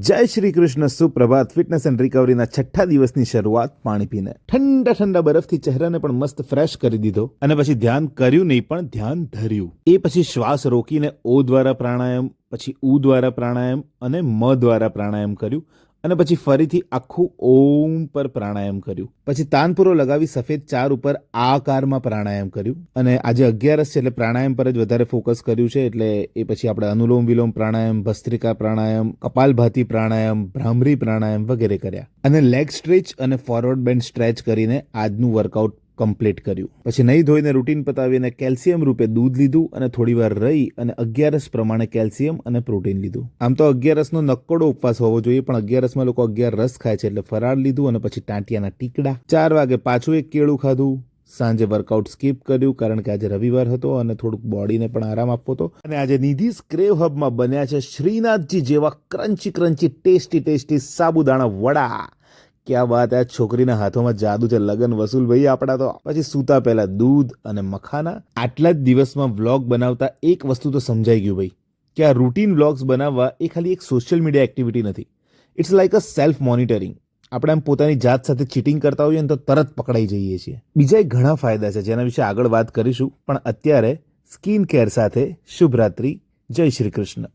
જય Shri Krishna. સુપ્રભાત. Fitness and રિકવરીના 6ઠ્ઠા દિવસની શરૂઆત પાણી પીને ઠંડા ઠંડા બરફથી ચહેરાને પણ મસ્ત ફ્રેશ કરી દીધો. અને પછી ધ્યાન કર્યું નહીં પણ ધ્યાન ધર્યું. એ પછી શ્વાસ રોકીને ઓ દ્વારા પ્રાણાયામ, પછી ઉ દ્વારા પ્રાણાયામ અને મ દ્વારા પ્રાણાયામ કર્યું. અને પછી ફરીથી આખું ઓમ પર પ્રાણાયામ કર્યું. પછી તાનપુરો લગાવી સફેદ ચાર ઉપર આ આકારમાં પ્રાણાયામ કર્યું. અને આજે 11 છે એટલે પ્રાણાયામ પર જ વધારે ફોકસ કર્યું છે. એટલે એ પછી આપણે અનુલોમ વિલોમ પ્રાણાયામ, ભસ્ત્રિકા પ્રાણાયામ, કપાલભાતી પ્રાણાયામ, ભ્રામરી પ્રાણાયામ વગેરે કર્યા. અને લેગ સ્ટ્રેચ અને ફોરવર્ડ બેન્ડ સ્ટ્રેચ કરીને આજનું વર્કઆઉટ કમ્પ્લીટ કર્યું. પછી નહીં ધોઈને રૂટીન પતાવીને કેલ્શિયમ રૂપે દૂધ લીધું અને થોડી વાર રહી અને 11 પ્રમાણે કેલ્શિયમ અને પ્રોટીન લીધું. આમ તો 11નો નક્કોડો ઉપવાસ હોવો જોઈએ, પણ 11માં લોકો 11 રસ ખાય છે એટલે ફરાળ લીધું અને પછી ટાંટિયાના ટીકડા. 4 વાગે પાછું એક કેળું ખાધું. સાંજે વર્કઆઉટ સ્કીપ કર્યું કારણ કે આજે રવિવાર હતો અને થોડુંક બોડીને પણ આરામ આપવો હતો. અને આજે નિધિસ ક્રેવ હબમાં બન્યા છે શ્રીનાથજી જેવા ક્રન્ચી ટેસ્ટી સાબુદાણા વડા. ક્યાં વાત, આ છોકરીના હાથોમાં જાદુ છે. લગન વસૂલ ભાઈ આપણા તો. પછી સૂતા પહેલા દૂધ અને મખાના. આટલા જ દિવસમાં વ્લોગ બનાવતા એક વસ્તુ તો સમજાઈ ગયું ભાઈ, કે આ રૂટીન વ્લોગ્સ બનાવવા એ ખાલી એક સોશિયલ મીડિયા એક્ટિવિટી નથી. It's like a self monitoring. આપણે આમ પોતાની જાત સાથે ચીટિંગ કરતા હોઈએ ને તો તરત પકડાઈ જઈએ છીએ. બીજા ઘણા ફાયદા છે જેના વિશે આગળ વાત કરીશું, પણ અત્યારે સ્કિન કેર સાથે શુભરાત્રી. જય શ્રી કૃષ્ણ.